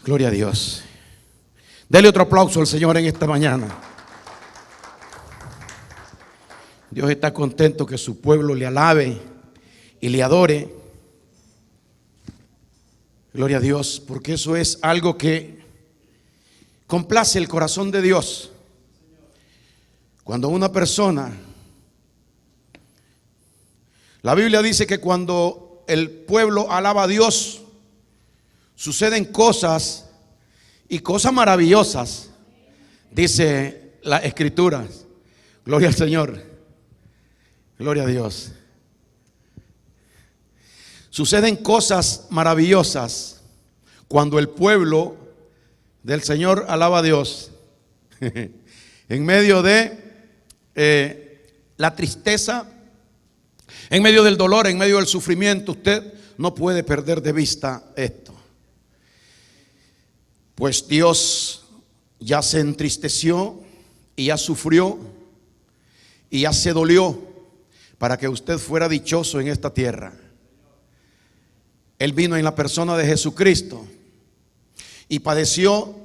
Gloria a Dios. Dele otro aplauso al Señor en esta mañana. Dios está contento que su pueblo le alabe y le adore. Gloria a Dios, porque eso es algo que complace el corazón de Dios. Cuando una persona, la Biblia dice que cuando el pueblo alaba a Dios, suceden cosas y cosas maravillosas, dice la Escritura. Gloria al Señor, gloria a Dios. Suceden cosas maravillosas cuando el pueblo del Señor alaba a Dios. En medio de la tristeza, en medio del dolor, en medio del sufrimiento, usted no puede perder de vista esto. Pues Dios ya se entristeció y ya sufrió y ya se dolió para que usted fuera dichoso en esta tierra. Él vino en la persona de Jesucristo y padeció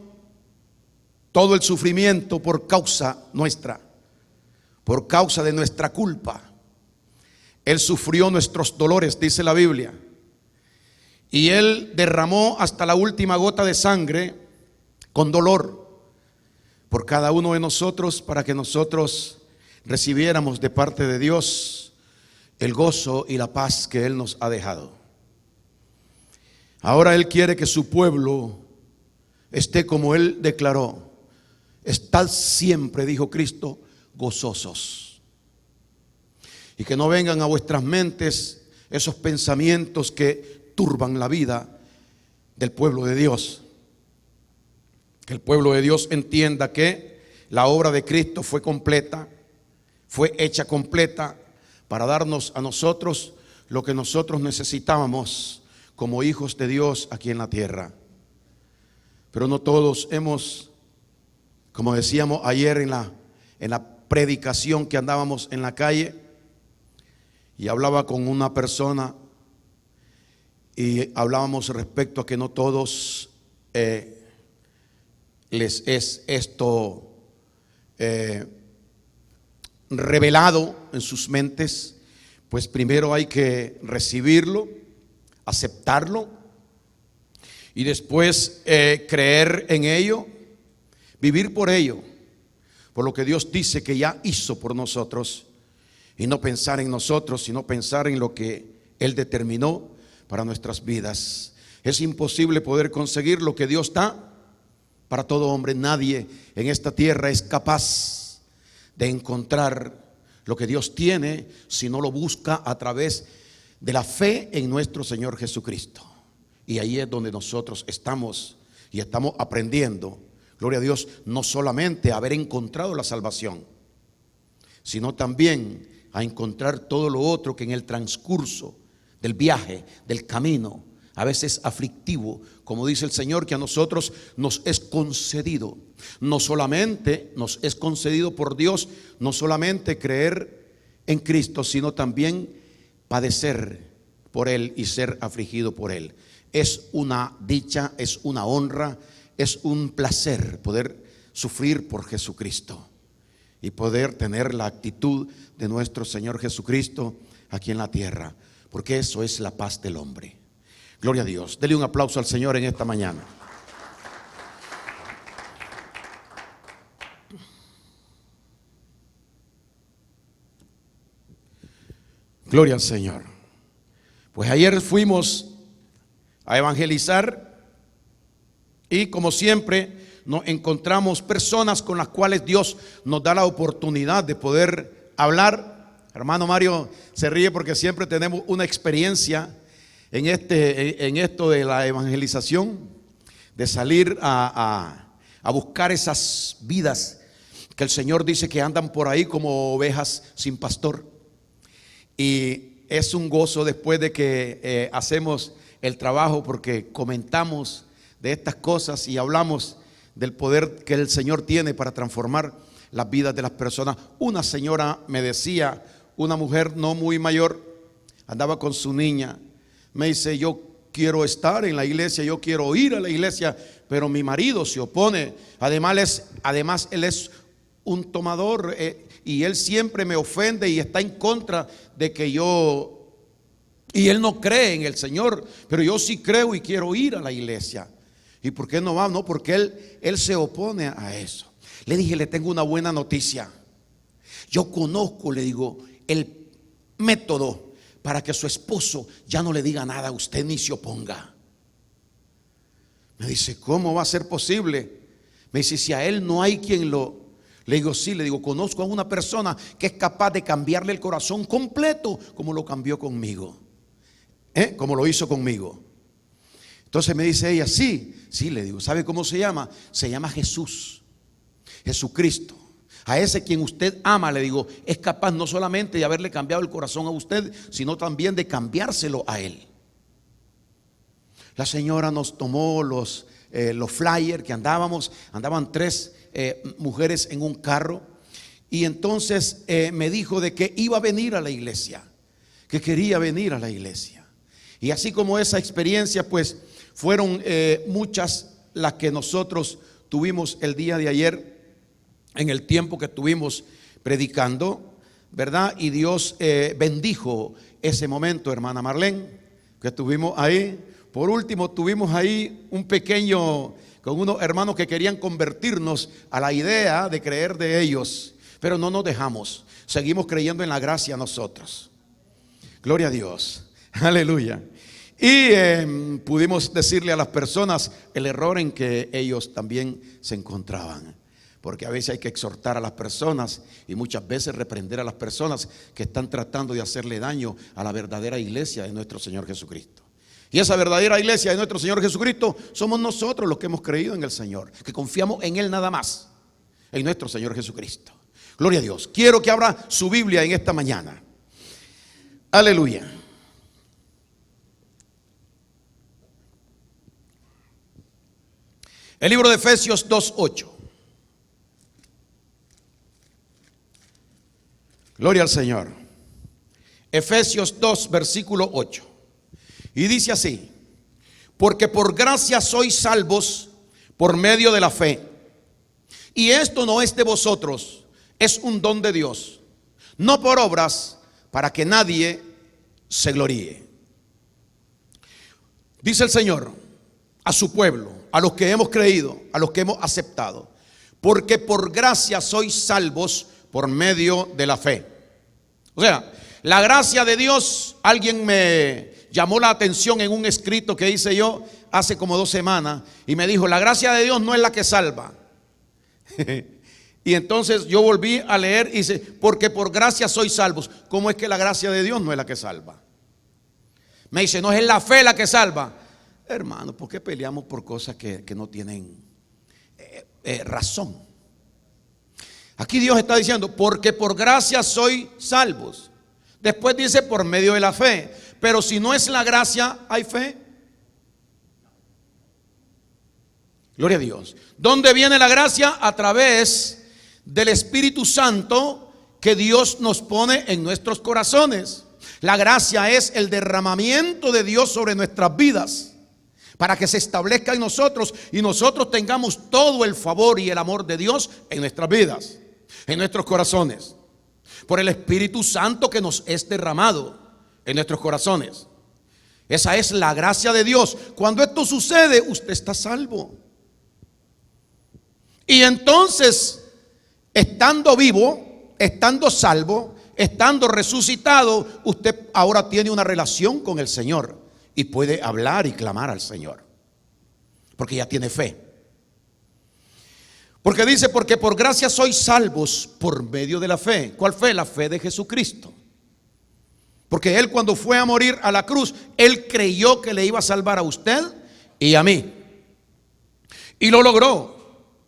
todo el sufrimiento por causa nuestra, por causa de nuestra culpa. Él sufrió nuestros dolores, dice la Biblia, y Él derramó hasta la última gota de sangre con dolor por cada uno de nosotros, para que nosotros recibiéramos de parte de Dios el gozo y la paz que Él nos ha dejado. Ahora Él quiere que su pueblo esté como Él declaró: estad siempre, dijo Cristo, gozosos. Y que no vengan a vuestras mentes esos pensamientos que turban la vida del pueblo de Dios. Que el pueblo de Dios entienda que la obra de Cristo fue completa, fue hecha completa para darnos a nosotros lo que nosotros necesitábamos como hijos de Dios aquí en la tierra. Pero no todos hemos, como decíamos ayer en la predicación que andábamos en la calle, y hablaba con una persona y hablábamos respecto a que no todos les es esto revelado en sus mentes. Pues primero hay que recibirlo, aceptarlo y después creer en ello, vivir por ello, por lo que Dios dice que ya hizo por nosotros, y no pensar en nosotros, sino pensar en lo que Él determinó para nuestras vidas. Es imposible poder conseguir lo que Dios da para todo hombre. Nadie en esta tierra es capaz de encontrar lo que Dios tiene si no lo busca a través de la fe en nuestro Señor Jesucristo. Y ahí es donde nosotros estamos y estamos aprendiendo, gloria a Dios, no solamente a haber encontrado la salvación, sino también a encontrar todo lo otro que en el transcurso del viaje, del camino, a veces aflictivo, como dice el Señor, que a nosotros nos es concedido. No solamente nos es concedido por Dios, no solamente creer en Cristo, sino también padecer por Él y ser afligido por Él. Es una dicha, es una honra, es un placer poder sufrir por Jesucristo y poder tener la actitud de nuestro Señor Jesucristo aquí en la tierra, porque eso es la paz del hombre. Gloria a Dios. Dele un aplauso al Señor en esta mañana. Gloria al Señor. Pues ayer fuimos a evangelizar y como siempre nos encontramos personas con las cuales Dios nos da la oportunidad de poder hablar. Hermano Mario se ríe porque siempre tenemos una experiencia en esto de la evangelización, de salir a buscar esas vidas que el Señor dice que andan por ahí como ovejas sin pastor. Y es un gozo después de que hacemos el trabajo, porque comentamos de estas cosas y hablamos del poder que el Señor tiene para transformar las vidas de las personas. Una señora me decía, una mujer no muy mayor, andaba con su niña, me dice: yo quiero estar en la iglesia, yo quiero ir a la iglesia, pero mi marido se opone. Además él es un tomador, y él siempre me ofende y está en contra de que yo, y él no cree en el Señor, pero yo sí creo y quiero ir a la iglesia. ¿Y por qué no va? No, porque él se opone a eso. Le dije, le tengo una buena noticia. Yo conozco, le digo, el método para que su esposo ya no le diga nada a usted ni se oponga. Me dice, ¿cómo va a ser posible? Me dice, si a él no hay quien lo... Le digo, sí, le digo, conozco a una persona que es capaz de cambiarle el corazón completo como lo cambió conmigo, como lo hizo conmigo. Entonces me dice ella, sí, le digo, ¿sabe cómo se llama? Se llama Jesús, Jesucristo. A ese quien usted ama, le digo, es capaz no solamente de haberle cambiado el corazón a usted, sino también de cambiárselo a él. La señora nos tomó los flyers que andaban 3 mujeres en un carro, y entonces me dijo de que iba a venir a la iglesia, que quería venir a la iglesia. Y así como esa experiencia, pues fueron muchas las que nosotros tuvimos el día de ayer en el tiempo que estuvimos predicando, ¿verdad? Y Dios bendijo ese momento, hermana Marlene, que estuvimos ahí. Por último, tuvimos ahí un pequeño, con unos hermanos que querían convertirnos a la idea de creer de ellos, pero no nos dejamos, seguimos creyendo en la gracia nosotros. Gloria a Dios, aleluya. Y pudimos decirle a las personas el error en que ellos también se encontraban, porque a veces hay que exhortar a las personas y muchas veces reprender a las personas que están tratando de hacerle daño a la verdadera iglesia de nuestro Señor Jesucristo. Y esa verdadera iglesia de nuestro Señor Jesucristo somos nosotros los que hemos creído en el Señor, que confiamos en Él nada más, en nuestro Señor Jesucristo. Gloria a Dios. Quiero que abra su Biblia en esta mañana. Aleluya. El libro de Efesios 2:8. Gloria al Señor. Efesios 2, versículo 8. Y dice así: porque por gracia sois salvos por medio de la fe. Y esto no es de vosotros, es un don de Dios, no por obras, para que nadie se gloríe. Dice el Señor a su pueblo, a los que hemos creído, a los que hemos aceptado: porque por gracia sois salvos por medio de la fe. O sea, la gracia de Dios, alguien me llamó la atención en un escrito que hice yo hace como 2 semanas y me dijo, la gracia de Dios no es la que salva. Y entonces yo volví a leer y dice, porque por gracia sois salvos. ¿Cómo es que la gracia de Dios no es la que salva? Me dice, no es la fe la que salva. Hermano, ¿por qué peleamos por cosas que no tienen razón? Aquí Dios está diciendo, porque por gracia sois salvos. Después dice, por medio de la fe. Pero si no es la gracia, ¿hay fe? Gloria a Dios. ¿Dónde viene la gracia? A través del Espíritu Santo que Dios nos pone en nuestros corazones. La gracia es el derramamiento de Dios sobre nuestras vidas, para que se establezca en nosotros y nosotros tengamos todo el favor y el amor de Dios en nuestras vidas, en nuestros corazones, por el Espíritu Santo que nos es derramado en nuestros corazones. Esa es la gracia de Dios. Cuando esto sucede, usted está salvo. Y entonces, estando vivo, estando salvo, estando resucitado, usted ahora tiene una relación con el Señor y puede hablar y clamar al Señor, porque ya tiene fe. Porque dice, porque por gracia sois salvos por medio de la fe. ¿Cuál fe? La fe de Jesucristo. Porque Él, cuando fue a morir a la cruz, Él creyó que le iba a salvar a usted y a mí, y lo logró.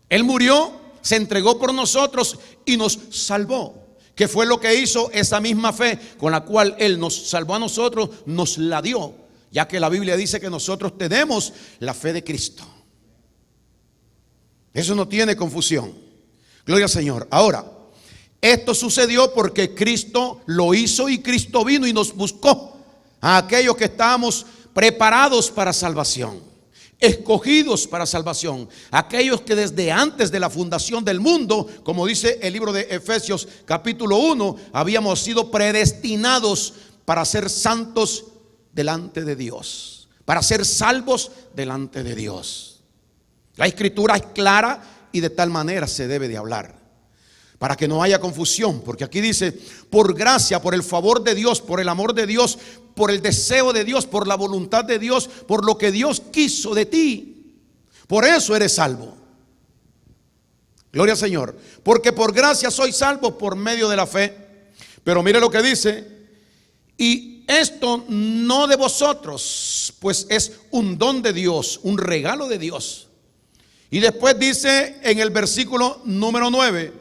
Él murió, se entregó por nosotros y nos salvó. ¿Qué fue lo que hizo? Esa misma fe con la cual Él nos salvó a nosotros, nos la dio, ya que la Biblia dice que nosotros tenemos la fe de Cristo. Eso no tiene confusión. Gloria al Señor. Ahora, esto sucedió porque Cristo lo hizo y Cristo vino y nos buscó a aquellos que estábamos preparados para salvación. escogidos para salvación, aquellos que desde antes de la fundación del mundo, como dice el libro de Efesios capítulo 1, habíamos sido predestinados para ser santos delante de Dios, para ser salvos delante de Dios. La escritura es clara y de tal manera se debe de hablar, para que no haya confusión, porque aquí dice: por gracia, por el favor de Dios, por el amor de Dios, por el deseo de Dios, por la voluntad de Dios, por lo que Dios quiso de ti, por eso eres salvo. Gloria al Señor. Porque por gracia soy salvo por medio de la fe. Pero mire lo que dice: y esto no de vosotros, pues es un don de Dios, un regalo de Dios. Y después dice en el versículo número 9: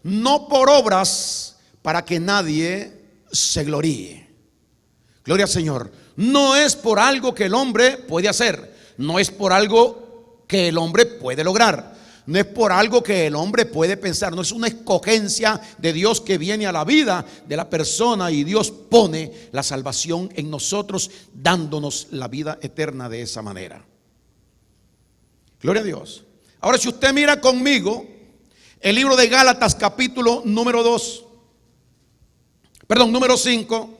no por obras, para que nadie se gloríe. Gloria al Señor. No es por algo que el hombre puede hacer, no es por algo que el hombre puede lograr, no es por algo que el hombre puede pensar, no es una escogencia de Dios que viene a la vida de la persona y Dios pone la salvación en nosotros, dándonos la vida eterna de esa manera. Gloria a Dios. Ahora, si usted mira conmigo el libro de Gálatas capítulo número 5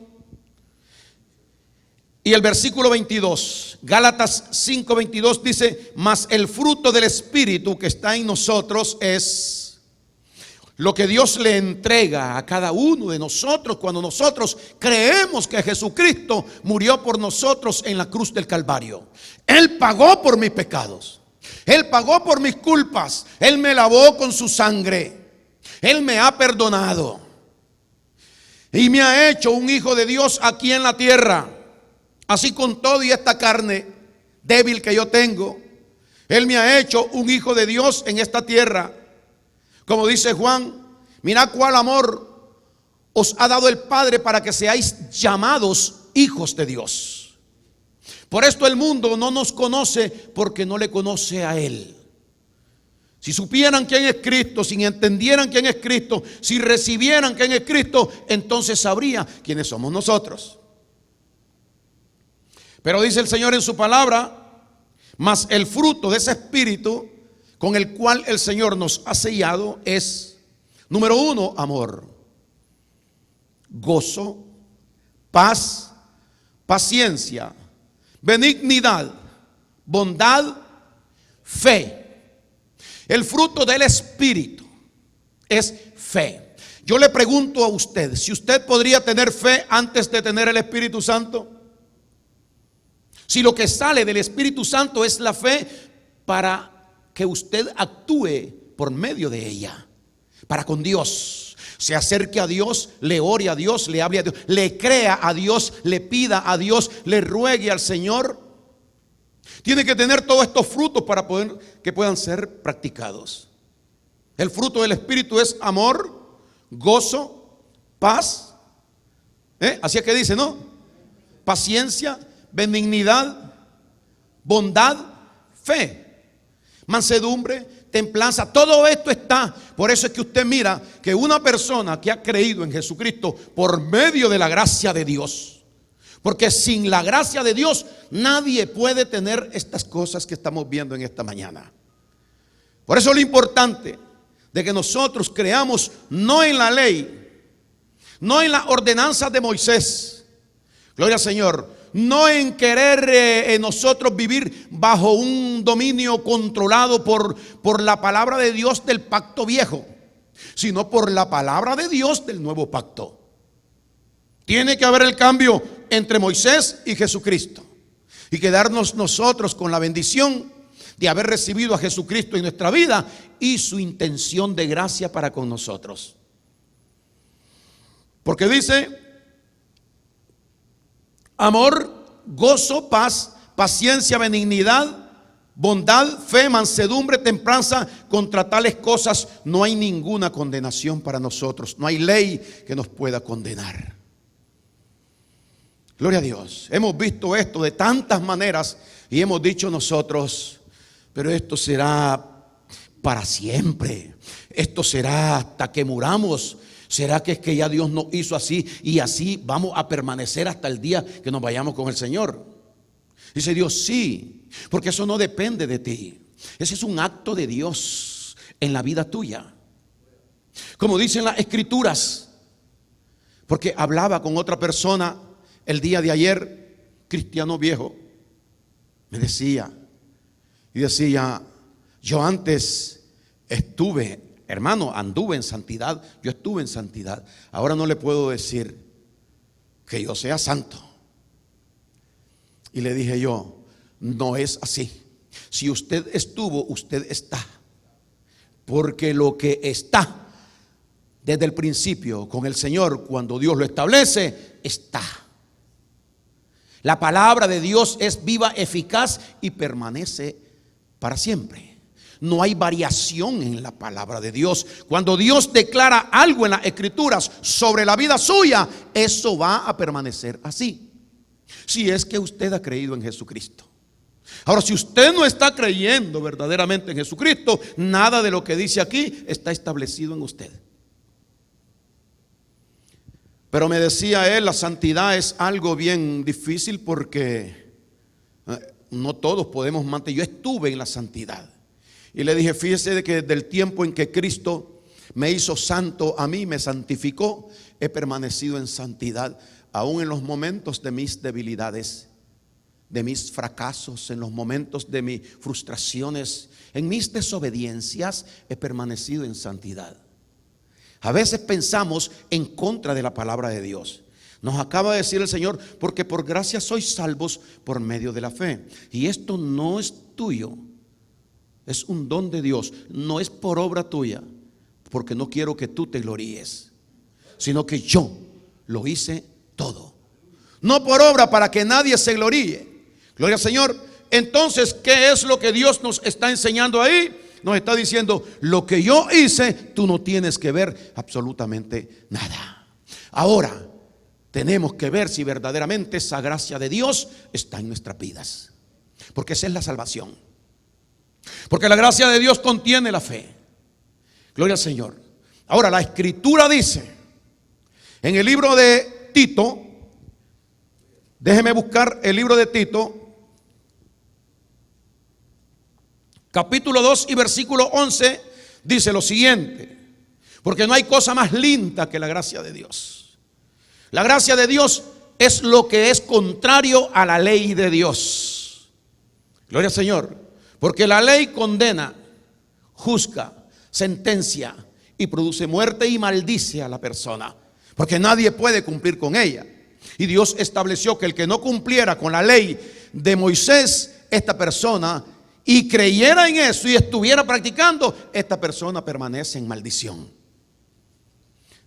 y el versículo 22. Gálatas 5:22 dice: mas el fruto del Espíritu que está en nosotros es lo que Dios le entrega a cada uno de nosotros cuando nosotros creemos que Jesucristo murió por nosotros en la cruz del Calvario. Él pagó por mis pecados, Él pagó por mis culpas, Él me lavó con su sangre, Él me ha perdonado y me ha hecho un hijo de Dios aquí en la tierra. Así con todo y esta carne débil que yo tengo, Él me ha hecho un hijo de Dios en esta tierra. Como dice Juan: mirad cuál amor os ha dado el Padre para que seáis llamados hijos de Dios. Por esto el mundo no nos conoce, porque no le conoce a Él. Si supieran quién es Cristo, si entendieran quién es Cristo, si recibieran quién es Cristo, entonces sabría quiénes somos nosotros. Pero dice el Señor en su palabra: mas el fruto de ese Espíritu con el cual el Señor nos ha sellado es, número 1, amor, gozo, paz, paciencia, benignidad, bondad, fe. El fruto del Espíritu es fe. Yo le pregunto a usted, si usted podría tener fe antes de tener el Espíritu Santo. Si lo que sale del Espíritu Santo es la fe para que usted actúe por medio de ella, para con Dios, se acerque a Dios, le ore a Dios, le hable a Dios, le crea a Dios, le pida a Dios, le ruegue al Señor. Tiene que tener todos estos frutos para que puedan ser practicados. El fruto del Espíritu es amor, gozo, paz. Así es que dice, ¿no? Paciencia, benignidad, bondad, fe, mansedumbre, templanza. Todo esto está. Por eso es que usted mira que una persona que ha creído en Jesucristo por medio de la gracia de Dios, porque sin la gracia de Dios nadie puede tener estas cosas que estamos viendo en esta mañana. Por eso lo importante de que nosotros creamos no en la ley, no en las ordenanzas de Moisés, gloria al Señor, no en querer nosotros vivir bajo un dominio controlado por la palabra de Dios del pacto viejo, sino por la palabra de Dios del nuevo pacto. Tiene que haber el cambio entre Moisés y Jesucristo y quedarnos nosotros con la bendición de haber recibido a Jesucristo en nuestra vida y su intención de gracia para con nosotros. Porque dice: amor, gozo, paz, paciencia, benignidad, bondad, fe, mansedumbre, templanza. Contra tales cosas no hay ninguna condenación para nosotros. No hay ley que nos pueda condenar. Gloria a Dios. Hemos visto esto de tantas maneras y hemos dicho nosotros: pero esto será para siempre. Esto será hasta que muramos. ¿Será que es que ya Dios nos hizo así y así vamos a permanecer hasta el día que nos vayamos con el Señor? Dice Dios, sí, porque eso no depende de ti. Ese es un acto de Dios en la vida tuya. Como dicen las escrituras, porque hablaba con otra persona el día de ayer, cristiano viejo, me decía, yo antes anduve en santidad, yo estuve en santidad, ahora no le puedo decir que yo sea santo. Y le dije yo, no es así. Si usted estuvo, usted está. Porque lo que está desde el principio con el Señor, cuando Dios lo establece, está. La palabra de Dios es viva, eficaz y permanece para siempre. No hay variación en la palabra de Dios. Cuando Dios declara algo en las Escrituras sobre la vida suya, eso va a permanecer así. Si es que usted ha creído en Jesucristo. Ahora, si usted no está creyendo verdaderamente en Jesucristo, nada de lo que dice aquí está establecido en usted. Pero me decía él, la santidad es algo bien difícil porque no todos podemos mantener. Yo estuve en la santidad. Y le dije, fíjese de que desde el tiempo en que Cristo me hizo santo a mí, me santificó, he permanecido en santidad, aún en los momentos de mis debilidades, de mis fracasos, en los momentos de mis frustraciones, en mis desobediencias, he permanecido en santidad. A veces pensamos en contra de la palabra de Dios. Nos acaba de decir el Señor, porque por gracia sois salvos por medio de la fe. Y esto no es tuyo, es un don de Dios, no es por obra tuya, porque no quiero que tú te gloríes, sino que yo lo hice todo. No por obra para que nadie se gloríe. Gloria al Señor. Entonces, ¿qué es lo que Dios nos está enseñando ahí? Nos está diciendo, lo que yo hice, tú no tienes que ver absolutamente nada. Ahora, tenemos que ver si verdaderamente esa gracia de Dios está en nuestras vidas. Porque esa es la salvación. Porque la gracia de Dios contiene la fe. Gloria al Señor. Ahora, la Escritura dice, en el libro de Tito, déjeme buscar el libro de Tito, capítulo 2 y versículo 11, dice lo siguiente: porque no hay cosa más linda que la gracia de Dios. La gracia de Dios es lo que es contrario a la ley de Dios. Gloria al Señor. Porque la ley condena, juzga, sentencia y produce muerte y maldice a la persona, porque nadie puede cumplir con ella. Y Dios estableció que el que no cumpliera con la ley de Moisés, esta persona, y creyera en eso y estuviera practicando, esta persona permanece en maldición.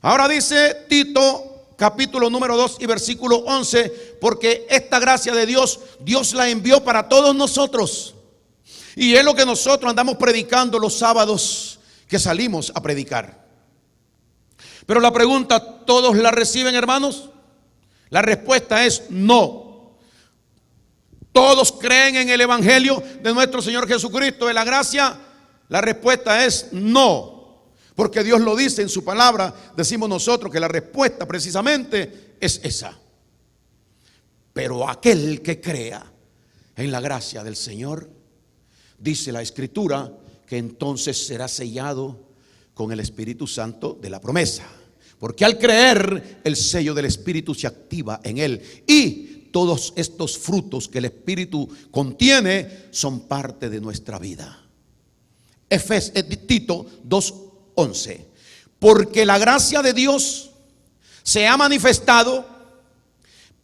Ahora dice Tito, capítulo número 2 y versículo 11, porque esta gracia de Dios, Dios la envió para todos nosotros. Y es lo que nosotros andamos predicando los sábados que salimos a predicar. Pero la pregunta, ¿todos la reciben, hermanos? La respuesta es no. ¿Todos creen en el evangelio de nuestro Señor Jesucristo, de la gracia? La respuesta es no. Porque Dios lo dice en su palabra. Decimos nosotros que la respuesta precisamente es esa. Pero aquel que crea en la gracia del Señor, dice la Escritura, que entonces será sellado con el Espíritu Santo de la promesa. Porque al creer, el sello del Espíritu se activa en él. Y todos estos frutos que el Espíritu contiene son parte de nuestra vida. Tito 2:11. Porque la gracia de Dios se ha manifestado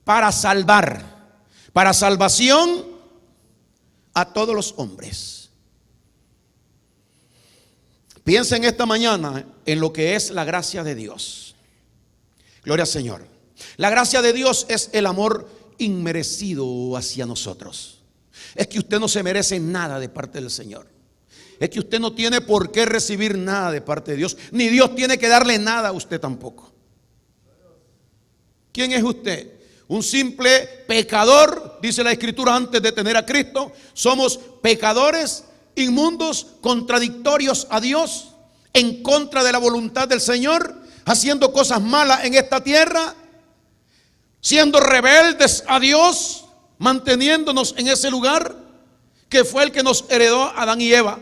para salvar, para salvación a todos los hombres. Piensen esta mañana en lo que es la gracia de Dios. Gloria al Señor. La gracia de Dios es el amor inmerecido hacia nosotros. Es que usted no se merece nada de parte del Señor. Es que usted no tiene por qué recibir nada de parte de Dios, ni Dios tiene que darle nada a usted tampoco. ¿Quién es usted? Un simple pecador, dice la Escritura, antes de tener a Cristo. Somos pecadores, inmundos, contradictorios a Dios, en contra de la voluntad del Señor, haciendo cosas malas en esta tierra, siendo rebeldes a Dios, manteniéndonos en ese lugar que fue el que nos heredó Adán y Eva.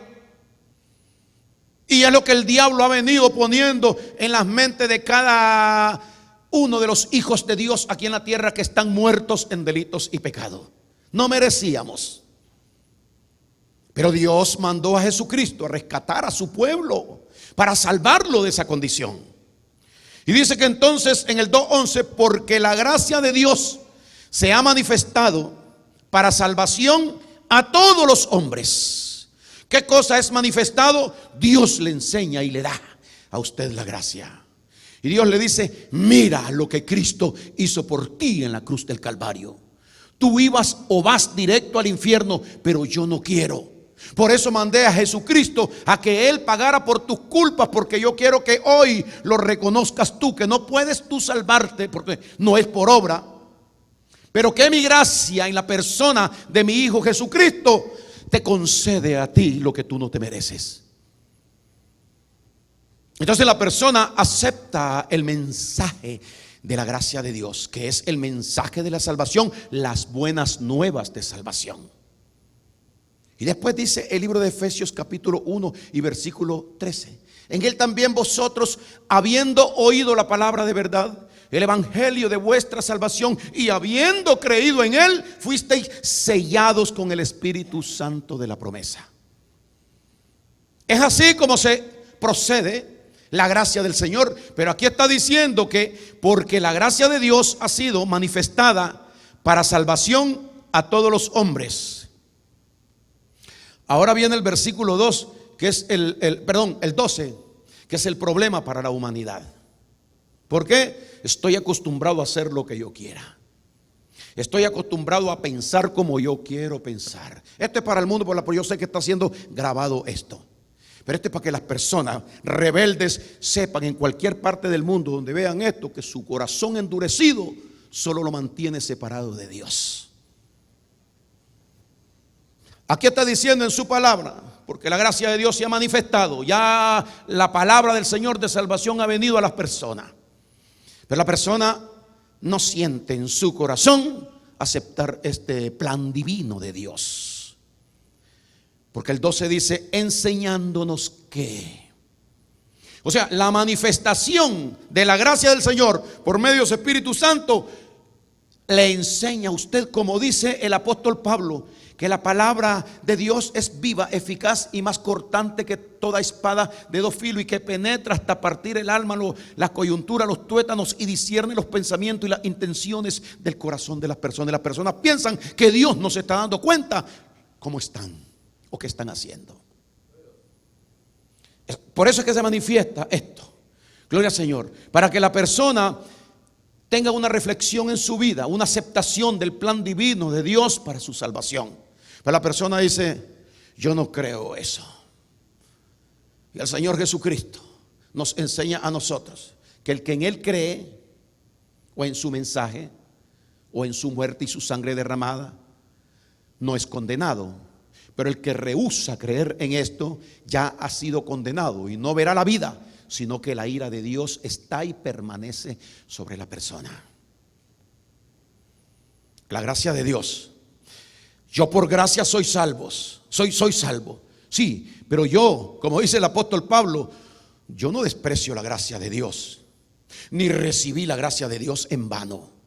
Y es lo que el diablo ha venido poniendo en las mentes de cada uno de los hijos de Dios aquí en la tierra, que están muertos en delitos y pecado. No merecíamos, pero Dios mandó a Jesucristo a rescatar a su pueblo para salvarlo de esa condición. Y dice que entonces en el 2:11, porque la gracia de Dios se ha manifestado para salvación a todos los hombres. ¿Qué cosa es manifestado? Dios le enseña y le da a usted la gracia. Y Dios le dice: mira lo que Cristo hizo por ti en la cruz del Calvario. Tú ibas o vas directo al infierno, pero yo no quiero. Por eso mandé a Jesucristo a que Él pagara por tus culpas, porque yo quiero que hoy lo reconozcas tú, que no puedes tú salvarte porque no es por obra, pero que mi gracia en la persona de mi Hijo Jesucristo te concede a ti lo que tú no te mereces. Entonces la persona acepta el mensaje de la gracia de Dios, que es el mensaje de la salvación, las buenas nuevas de salvación. Y después dice el libro de Efesios capítulo 1 y versículo 13: en él también vosotros, habiendo oído la palabra de verdad, el evangelio de vuestra salvación, y habiendo creído en él, fuisteis sellados con el Espíritu Santo de la promesa. Es así como se procede la gracia del Señor. Pero aquí está diciendo que porque la gracia de Dios ha sido manifestada para salvación a todos los hombres. Ahora viene el versículo 2, que es el 12, que es el problema para la humanidad. ¿Por qué? Estoy acostumbrado a hacer lo que yo quiera. Estoy acostumbrado a pensar como yo quiero pensar. Esto es para el mundo, pero yo sé que está siendo grabado esto. Pero esto es para que las personas rebeldes sepan en cualquier parte del mundo donde vean esto, que su corazón endurecido solo lo mantiene separado de Dios. Aquí está diciendo en su palabra, porque la gracia de Dios se ha manifestado, ya la palabra del Señor de salvación ha venido a las personas. Pero la persona no siente en su corazón aceptar este plan divino de Dios. Porque el 12 dice: enseñándonos que. O sea, la manifestación de la gracia del Señor por medio de su Espíritu Santo le enseña a usted, como dice el apóstol Pablo, que la palabra de Dios es viva, eficaz y más cortante que toda espada de dos filos, y que penetra hasta partir el alma, la coyuntura, los tuétanos, y discierne los pensamientos y las intenciones del corazón de las personas. Las personas piensan que Dios no se está dando cuenta cómo están o qué están haciendo. Por eso es que se manifiesta esto. Gloria al Señor. Para que la persona tenga una reflexión en su vida, una aceptación del plan divino de Dios para su salvación. Pero la persona dice: yo no creo eso. Y el Señor Jesucristo nos enseña a nosotros que el que en Él cree, o en su mensaje, o en su muerte y su sangre derramada, no es condenado. Pero el que rehúsa creer en esto ya ha sido condenado y no verá la vida, sino que la ira de Dios está y permanece sobre la persona. La gracia de Dios. Yo por gracia soy salvo. Soy salvo. Sí, pero yo, como dice el apóstol Pablo, yo no desprecio la gracia de Dios, ni recibí la gracia de Dios en vano.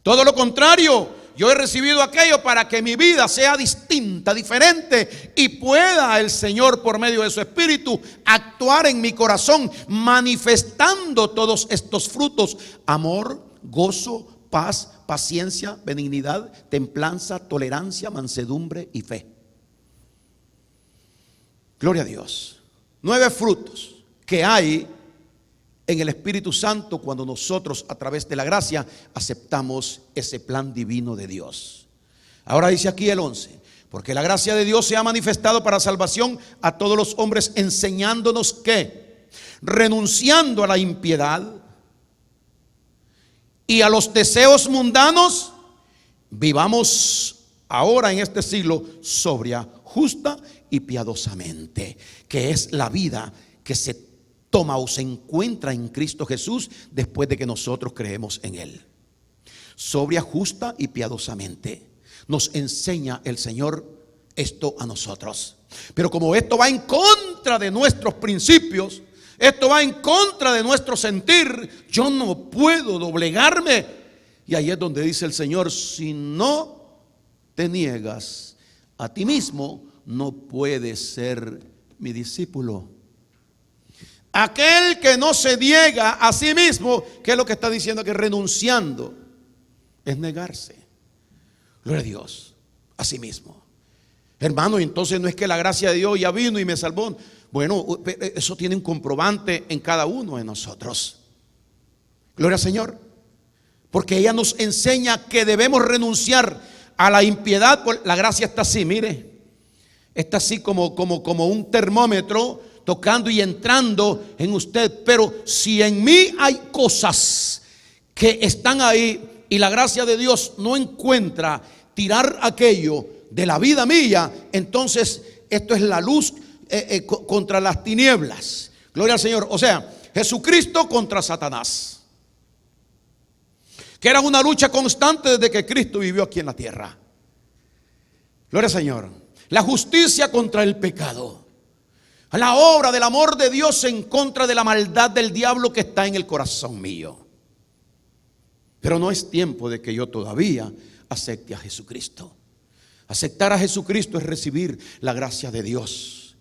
Todo lo contrario, yo he recibido aquello para que mi vida sea distinta, diferente, y pueda el Señor, por medio de su Espíritu, actuar en mi corazón, manifestando todos estos frutos: amor, gozo, paz, paciencia, benignidad, templanza, tolerancia, mansedumbre y fe. Gloria a Dios. 9 frutos que hay en el Espíritu Santo cuando nosotros, a través de la gracia, aceptamos ese plan divino de Dios. Ahora dice aquí el 11: porque la gracia de Dios se ha manifestado para salvación a todos los hombres, enseñándonos que, renunciando a la impiedad y a los deseos mundanos, vivamos ahora en este siglo sobria, justa y piadosamente, que es la vida que se toma o se encuentra en Cristo Jesús después de que nosotros creemos en Él. Sobria, justa y piadosamente. nos enseña el Señor esto a nosotros. Pero como esto va en contra de nuestros principios, esto va en contra de nuestro sentir, yo no puedo doblegarme. Y ahí es donde dice el Señor: si no te niegas a ti mismo, no puedes ser mi discípulo. Aquel que no se niega a sí mismo, ¿qué es lo que está diciendo? Que renunciando es negarse. Gloria a Dios, a sí mismo. Hermano, entonces no es que la gracia de Dios ya vino y me salvó. Bueno, eso tiene un comprobante en cada uno de nosotros. Gloria al Señor. Porque ella nos enseña que debemos renunciar a la impiedad. La gracia está así, mire. Está así como un termómetro, tocando y entrando en usted. Pero si en mí hay cosas que están ahí y la gracia de Dios no encuentra tirar aquello de la vida mía, entonces esto es la luz contra las tinieblas. Gloria al Señor. O sea, Jesucristo contra Satanás, que era una lucha constante desde que Cristo vivió aquí en la tierra. Gloria al Señor. La justicia contra el pecado, la obra del amor de Dios en contra de la maldad del diablo que está en el corazón mío. Pero no es tiempo de que yo todavía acepte a Jesucristo. Aceptar a Jesucristo es recibir la gracia de Dios.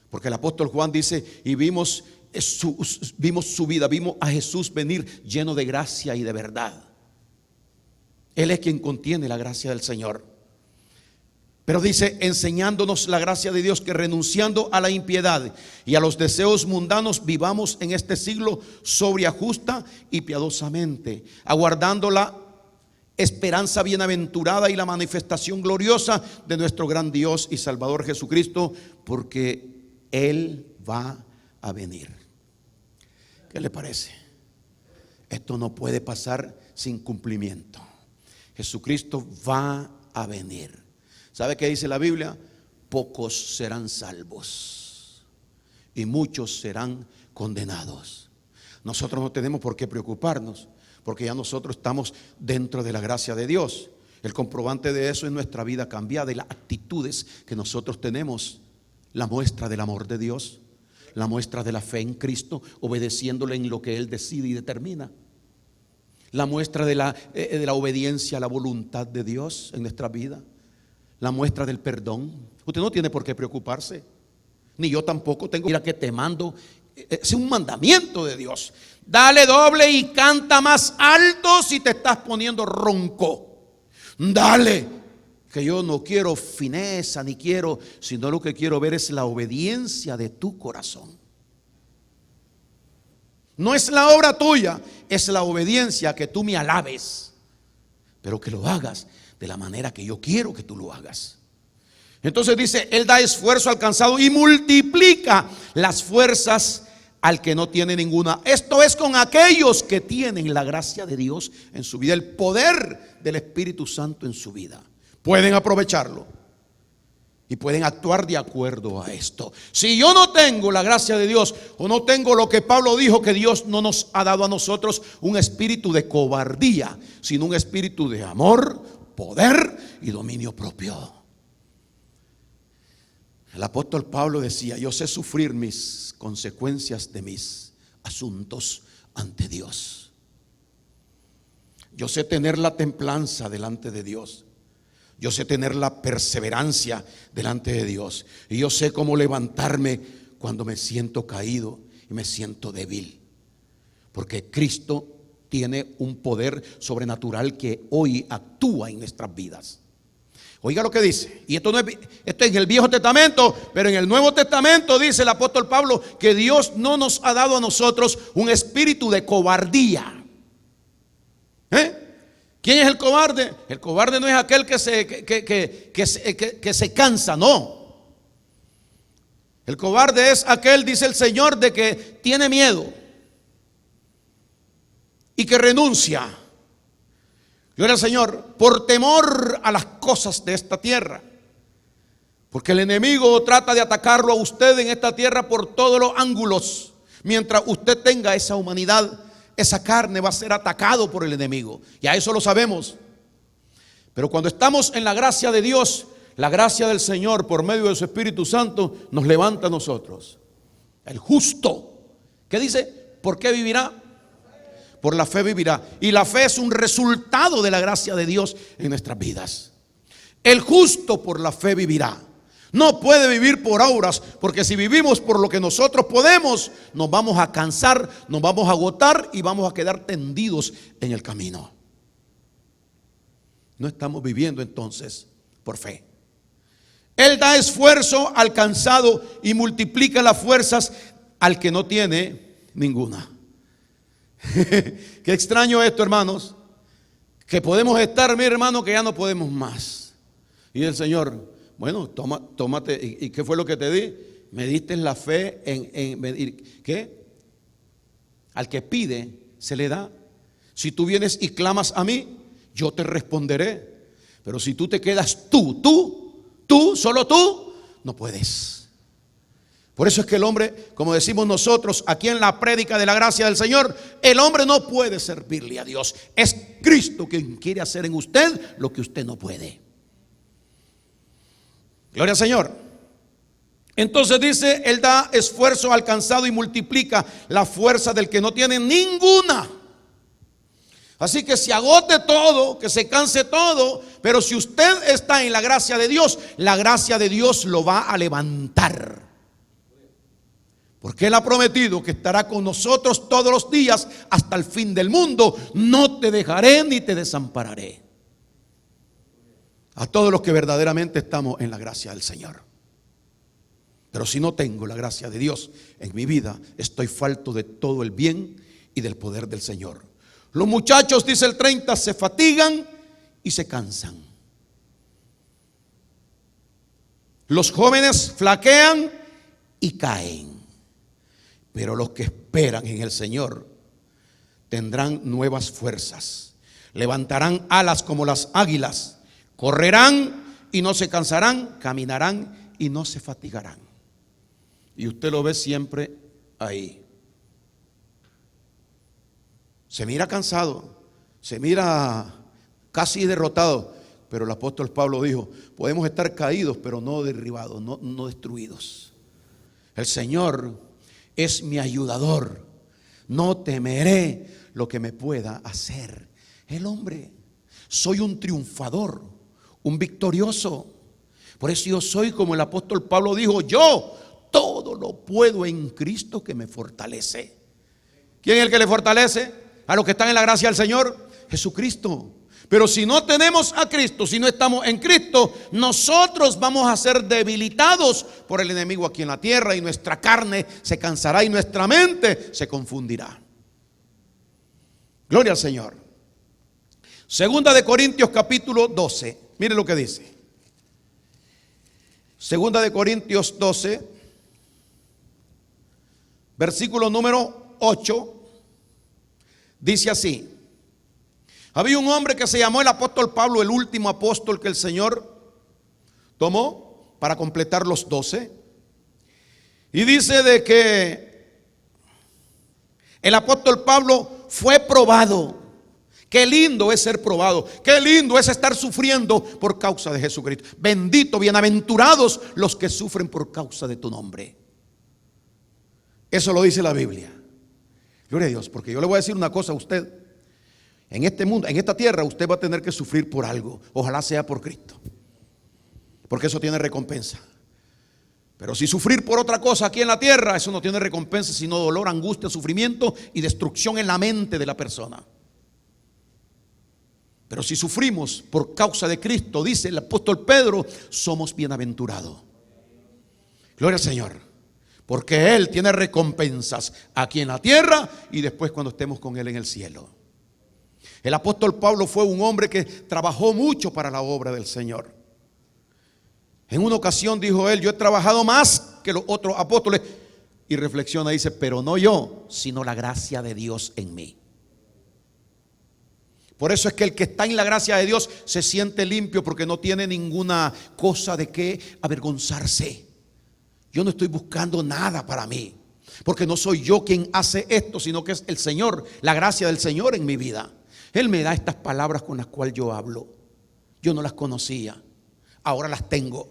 Porque el apóstol Juan dice: y vimos su vida, vimos a Jesús venir lleno de gracia y de verdad. Él es quien contiene la gracia del Señor. Pero dice, enseñándonos la gracia de Dios, que renunciando a la impiedad y a los deseos mundanos, vivamos en este siglo sobria, justa y piadosamente, aguardando la esperanza bienaventurada y la manifestación gloriosa de nuestro gran Dios y Salvador Jesucristo, porque Él va a venir. ¿Qué le parece? Esto no puede pasar sin cumplimiento. Jesucristo va a venir. ¿Sabe qué dice la Biblia? Pocos serán salvos y muchos serán condenados. Nosotros no tenemos por qué preocuparnos, porque ya nosotros estamos dentro de la gracia de Dios. El comprobante de eso es nuestra vida cambiada y las actitudes que nosotros tenemos. La muestra del amor de Dios, la muestra de la fe en Cristo, obedeciéndole en lo que Él decide y determina. La muestra de la obediencia a la voluntad de Dios en nuestra vida. La muestra del perdón. Usted no tiene por qué preocuparse, ni yo tampoco tengo. Mira que te mando, es un mandamiento de Dios: dale doble y canta más alto si te estás poniendo ronco. Dale, que yo no quiero fineza ni quiero, sino lo que quiero ver es la obediencia de tu corazón. No es la obra tuya, es la obediencia, que tú me alabes, pero que lo hagas de la manera que yo quiero que tú lo hagas. Entonces dice, Él da esfuerzo al cansado y multiplica las fuerzas al que no tiene ninguna. Esto es con aquellos que tienen la gracia de Dios en su vida, el poder del Espíritu Santo en su vida. Pueden aprovecharlo y pueden actuar de acuerdo a esto. Si yo no tengo la gracia de Dios, o no tengo lo que Pablo dijo, que Dios no nos ha dado a nosotros un espíritu de cobardía, sino un espíritu de amor, poder y dominio propio. El apóstol Pablo decía: yo sé sufrir mis consecuencias de mis asuntos ante Dios. Yo sé tener la templanza delante de Dios. Yo sé tener la perseverancia delante de Dios. Y yo sé cómo levantarme cuando me siento caído y me siento débil. Porque Cristo tiene un poder sobrenatural que hoy actúa en nuestras vidas. Oiga lo que dice. Y esto es en el Viejo Testamento, pero en el Nuevo Testamento dice el apóstol Pablo que Dios no nos ha dado a nosotros un espíritu de cobardía. ¿Quién es el cobarde? El cobarde no es aquel que se cansa, no. El cobarde es aquel, dice el Señor, de que tiene miedo y que renuncia. Gloria al Señor, por temor a las cosas de esta tierra. Porque el enemigo trata de atacarlo a usted en esta tierra por todos los ángulos. Mientras usted tenga esa humanidad, esa carne va a ser atacado por el enemigo. Ya eso lo sabemos. Pero cuando estamos en la gracia de Dios, la gracia del Señor por medio de su Espíritu Santo nos levanta a nosotros. El justo, ¿qué dice? ¿Por qué vivirá? Por la fe vivirá. Y la fe es un resultado de la gracia de Dios en nuestras vidas. El justo por la fe vivirá. No puede vivir por obras, porque si vivimos por lo que nosotros podemos, nos vamos a cansar, nos vamos a agotar y vamos a quedar tendidos en el camino. No estamos viviendo entonces por fe. Él da esfuerzo al cansado y multiplica las fuerzas al que no tiene ninguna. Qué extraño esto, hermanos, que podemos estar, mi hermano, que ya no podemos más. Y el Señor, bueno, tómate. ¿Y qué fue lo que te di? Me diste la fe en ¿qué? Al que pide, se le da. Si tú vienes y clamas a mí, yo te responderé. Pero si tú te quedas solo tú, no puedes. Por eso es que el hombre, como decimos nosotros aquí en la prédica de la gracia del Señor, el hombre no puede servirle a Dios. Es Cristo quien quiere hacer en usted lo que usted no puede. Gloria al Señor. Entonces dice, Él da esfuerzo al cansado y multiplica la fuerza del que no tiene ninguna. Así que se agote todo, que se canse todo, pero si usted está en la gracia de Dios, la gracia de Dios lo va a levantar. Porque Él ha prometido que estará con nosotros todos los días hasta el fin del mundo. No te dejaré ni te desampararé. A todos los que verdaderamente estamos en la gracia del Señor. Pero si no tengo la gracia de Dios en mi vida, estoy falto de todo el bien y del poder del Señor. Los muchachos, dice el 30, se fatigan y se cansan. Los jóvenes flaquean y caen. Pero los que esperan en el Señor tendrán nuevas fuerzas. Levantarán alas como las águilas. Correrán y no se cansarán. Caminarán y no se fatigarán. Y usted lo ve siempre ahí. Se mira cansado, se mira casi derrotado, pero el apóstol Pablo dijo, podemos estar caídos, pero no derribados, no destruidos. El Señor es mi ayudador, no temeré lo que me pueda hacer el hombre. Soy un triunfador, un victorioso. Por eso yo soy como el apóstol Pablo dijo, yo todo lo puedo en Cristo que me fortalece. ¿Quién es el que le fortalece? A los que están en la gracia del Señor, Jesucristo. Pero si no tenemos a Cristo, si no estamos en Cristo, nosotros vamos a ser debilitados por el enemigo aquí en la tierra y nuestra carne se cansará y nuestra mente se confundirá. Gloria al Señor. Segunda de Corintios capítulo 12. Mire lo que dice. Segunda de Corintios 12, versículo número 8. Dice así: había un hombre que se llamó el apóstol Pablo, el último apóstol que el Señor tomó para completar los 12. Y dice de que el apóstol Pablo fue probado. Qué lindo es ser probado. Qué lindo es estar sufriendo por causa de Jesucristo. Bendito, bienaventurados los que sufren por causa de tu nombre. Eso lo dice la Biblia. Gloria a Dios, porque yo le voy a decir una cosa a usted. En este mundo, en esta tierra, usted va a tener que sufrir por algo. Ojalá sea por Cristo, porque eso tiene recompensa. Pero si sufrir por otra cosa aquí en la tierra, eso no tiene recompensa, sino dolor, angustia, sufrimiento y destrucción en la mente de la persona. Pero si sufrimos por causa de Cristo, dice el apóstol Pedro, somos bienaventurados. Gloria al Señor. Porque Él tiene recompensas aquí en la tierra y después cuando estemos con Él en el cielo. El apóstol Pablo fue un hombre que trabajó mucho para la obra del Señor. En una ocasión dijo él, yo he trabajado más que los otros apóstoles. Y reflexiona, dice, pero no yo, sino la gracia de Dios en mí. Por eso es que el que está en la gracia de Dios se siente limpio, porque no tiene ninguna cosa de qué avergonzarse. Yo no estoy buscando nada para mí, porque no soy yo quien hace esto, sino que es el Señor, la gracia del Señor en mi vida. Él me da estas palabras con las cuales yo hablo. Yo no las conocía, ahora las tengo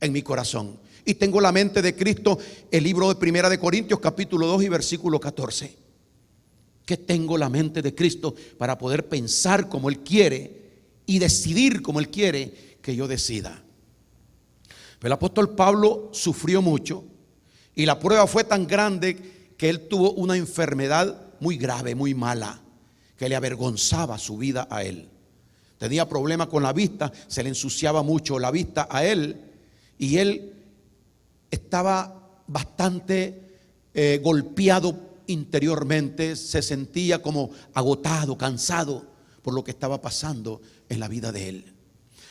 en mi corazón. Y tengo la mente de Cristo, el libro de Primera de Corintios capítulo 2 y versículo 14. Que tengo la mente de Cristo para poder pensar como Él quiere y decidir como Él quiere que yo decida. Pero el apóstol Pablo sufrió mucho y la prueba fue tan grande que él tuvo una enfermedad muy grave, muy mala, que le avergonzaba su vida a él. Tenía problemas con la vista, se le ensuciaba mucho la vista a él y él estaba bastante golpeado interiormente, se sentía como agotado, cansado por lo que estaba pasando en la vida de él.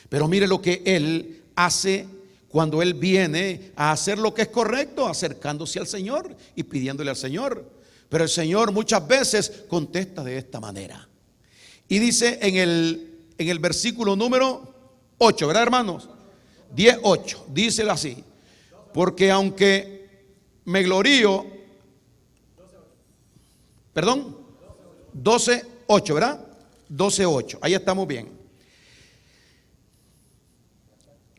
Pero mire lo que él hace cuando él viene a hacer lo que es correcto, acercándose al Señor y pidiéndole al Señor. Pero el Señor muchas veces contesta de esta manera. Y dice en el versículo número 8, ¿verdad, hermanos? 10:8, dice así: porque aunque me glorío, perdón, 12:8, ¿verdad? 12:8, ahí estamos bien.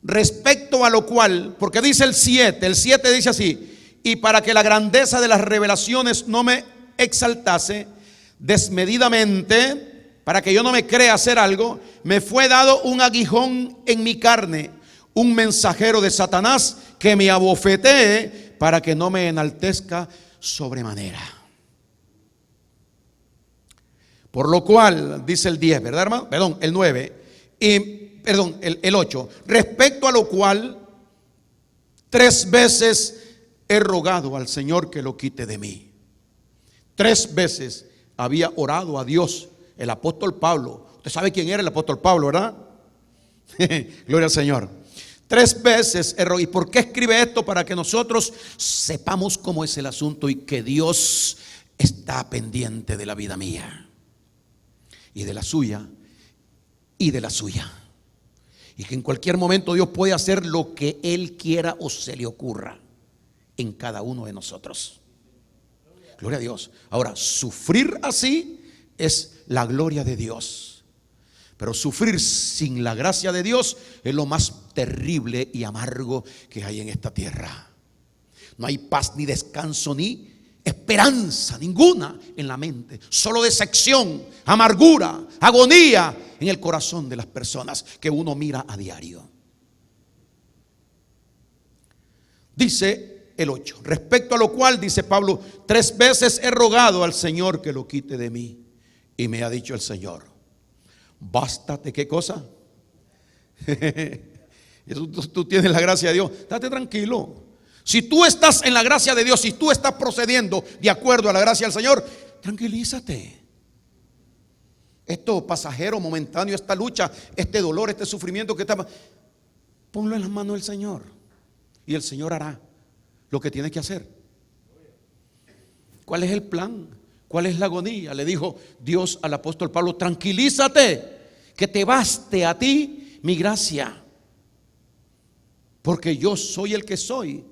Respecto a lo cual, porque dice el 7 dice así: y para que la grandeza de las revelaciones no me exaltase desmedidamente, para que yo no me crea hacer algo, me fue dado un aguijón en mi carne, un mensajero de Satanás que me abofetee para que no me enaltezca sobremanera. Por lo cual, dice el 10, ¿verdad, hermano? Perdón, el 9. El 8. Respecto a lo cual, 3 veces he rogado al Señor que lo quite de mí. 3 veces había orado a Dios el apóstol Pablo. Usted sabe quién era el apóstol Pablo, ¿verdad? Gloria al Señor. 3 veces he rogado. ¿Y por qué escribe esto? Para que nosotros sepamos cómo es el asunto y que Dios está pendiente de la vida mía y de la suya y de la suya. Y que en cualquier momento Dios puede hacer lo que Él quiera o se le ocurra en cada uno de nosotros. Gloria a Dios. Ahora, sufrir así es la gloria de Dios. Pero sufrir sin la gracia de Dios es lo más terrible y amargo que hay en esta tierra. No hay paz ni descanso ni esperanza ninguna en la mente, solo decepción, amargura, agonía en el corazón de las personas que uno mira a diario. Dice el 8, respecto a lo cual, dice Pablo, 3 veces he rogado al Señor que lo quite de mí, y me ha dicho el Señor: bástate, ¿qué cosa? Tú tienes la gracia de Dios, date tranquilo. Si tú estás en la gracia de Dios, si tú estás procediendo de acuerdo a la gracia del Señor, tranquilízate. Esto pasajero, momentáneo, esta lucha, este dolor, este sufrimiento que está, ponlo en las manos del Señor y el Señor hará lo que tiene que hacer. ¿Cuál es el plan? ¿Cuál es la agonía? Le dijo Dios al apóstol Pablo: tranquilízate, que te baste a ti mi gracia, porque yo soy el que soy.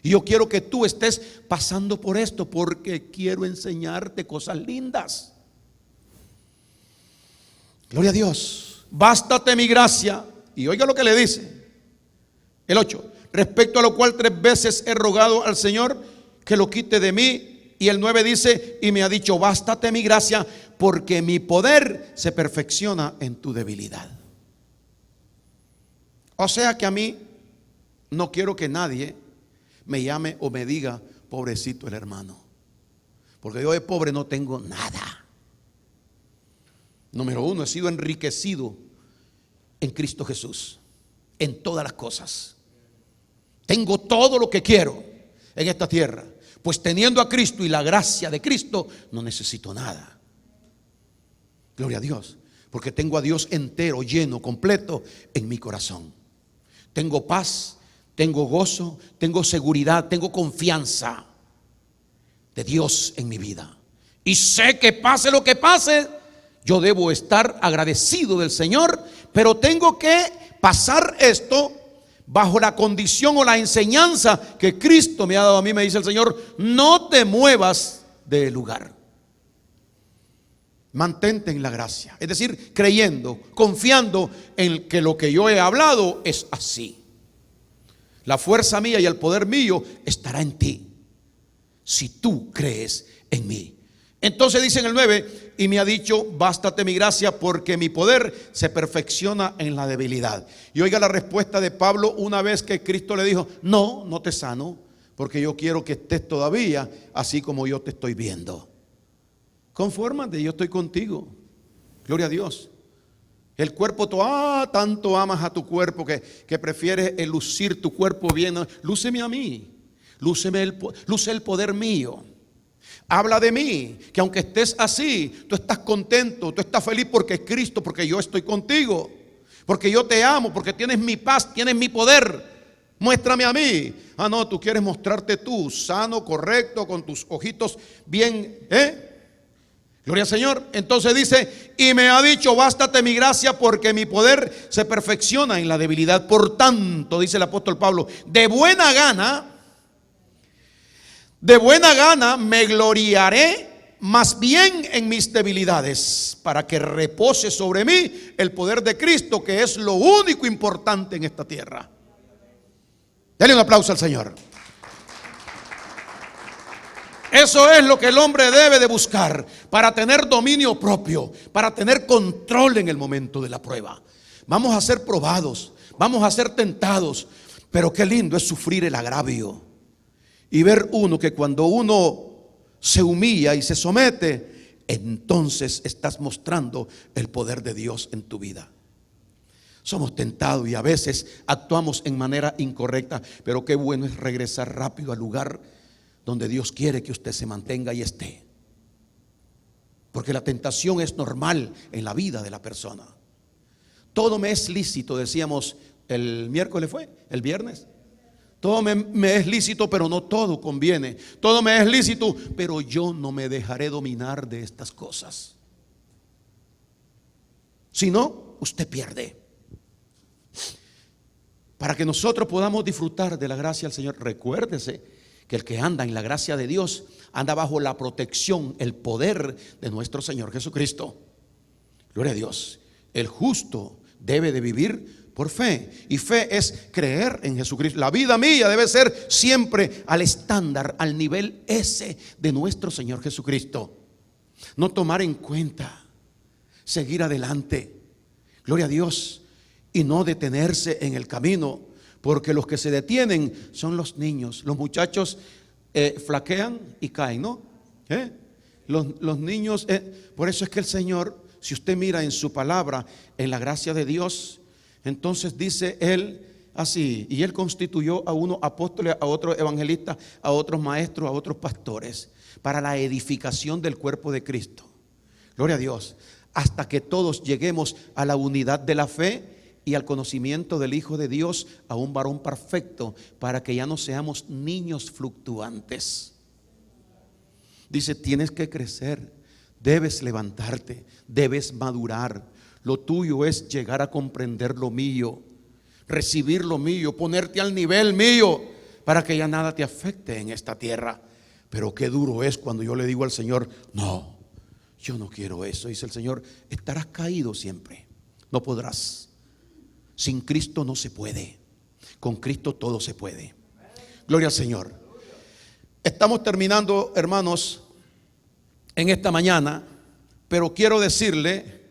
Y yo quiero que tú estés pasando por esto, porque quiero enseñarte cosas lindas. Gloria a Dios. Bástate mi gracia. Y oiga lo que le dice el 8: respecto a lo cual 3 veces he rogado al Señor que lo quite de mí. Y el 9 dice: y me ha dicho: bástate mi gracia, porque mi poder se perfecciona en tu debilidad. O sea que a mí no quiero que nadie me llame o me diga: pobrecito el hermano, porque yo de pobre no tengo nada. Número 1, he sido enriquecido en Cristo Jesús en todas las cosas. Tengo todo lo que quiero en esta tierra, pues teniendo a Cristo y la gracia de Cristo no necesito nada. Gloria a Dios, porque tengo a Dios entero, lleno, completo en mi corazón. Tengo paz, tengo gozo, tengo seguridad, tengo confianza de Dios en mi vida. Y sé que pase lo que pase, yo debo estar agradecido del Señor, pero tengo que pasar esto bajo la condición o la enseñanza que Cristo me ha dado a mí. Me dice el Señor: no te muevas del lugar. mantente en la gracia. Es decir, creyendo, confiando en que lo que yo he hablado es así. La fuerza mía y el poder mío estará en ti, si tú crees en mí. Entonces dice en el 9, y me ha dicho, bástate mi gracia, porque mi poder se perfecciona en la debilidad. Y oiga la respuesta de Pablo una vez que Cristo le dijo, no, no te sano, porque yo quiero que estés todavía así como yo te estoy viendo. Confórmate, yo estoy contigo. Gloria a Dios. El cuerpo, tanto amas a tu cuerpo que prefieres lucir tu cuerpo bien. Lúceme a mí, luce el poder mío. Habla de mí, que aunque estés así, tú estás contento, tú estás feliz porque es Cristo, porque yo estoy contigo, porque yo te amo, porque tienes mi paz, tienes mi poder. Muéstrame a mí. Ah, no, tú quieres mostrarte tú, sano, correcto, con tus ojitos bien, Gloria al Señor. Entonces dice, y me ha dicho, bástate mi gracia, porque mi poder se perfecciona en la debilidad. Por tanto, dice el apóstol Pablo, de buena gana me gloriaré más bien en mis debilidades, para que repose sobre mí el poder de Cristo, que es lo único importante en esta tierra. Dale un aplauso al Señor. Eso es lo que el hombre debe de buscar para tener dominio propio, para tener control en el momento de la prueba. Vamos a ser probados, vamos a ser tentados, pero qué lindo es sufrir el agravio y ver uno que cuando uno se humilla y se somete, entonces estás mostrando el poder de Dios en tu vida. Somos tentados y a veces actuamos en manera incorrecta, pero qué bueno es regresar rápido al lugar donde Dios quiere que usted se mantenga y esté. Porque la tentación es normal en la vida de la persona. Todo me es lícito, decíamos el miércoles, fue el viernes. Todo me es lícito, pero no todo conviene. Todo me es lícito, pero yo no me dejaré dominar de estas cosas. Si no, usted pierde. Para que nosotros podamos disfrutar de la gracia del Señor, recuérdese que el que anda en la gracia de Dios anda bajo la protección, el poder de nuestro Señor Jesucristo. Gloria a Dios. El justo debe de vivir por fe, y fe es creer en Jesucristo. La vida mía debe ser siempre al estándar, al nivel ese de nuestro Señor Jesucristo. No tomar en cuenta, seguir adelante. Gloria a Dios. Y no detenerse en el camino, porque los que se detienen son los niños. Los muchachos flaquean y caen, ¿no? Los niños, por eso es que el Señor, si usted mira en su palabra, en la gracia de Dios, entonces dice Él así, y Él constituyó a unos apóstoles, a otros evangelistas, a otros maestros, a otros pastores, para la edificación del cuerpo de Cristo. Gloria a Dios. Hasta que todos lleguemos a la unidad de la fe y al conocimiento del Hijo de Dios, a un varón perfecto, para que ya no seamos niños fluctuantes. Dice, tienes que crecer, debes levantarte, debes madurar. Lo tuyo es llegar a comprender lo mío, recibir lo mío, ponerte al nivel mío, para que ya nada te afecte en esta tierra. Pero qué duro es cuando yo le digo al Señor, no, yo no quiero eso. Dice el Señor, estarás caído siempre, no podrás. Sin Cristo no se puede. Con Cristo todo se puede. Gloria al Señor. Estamos terminando, hermanos, en esta mañana, pero quiero decirle,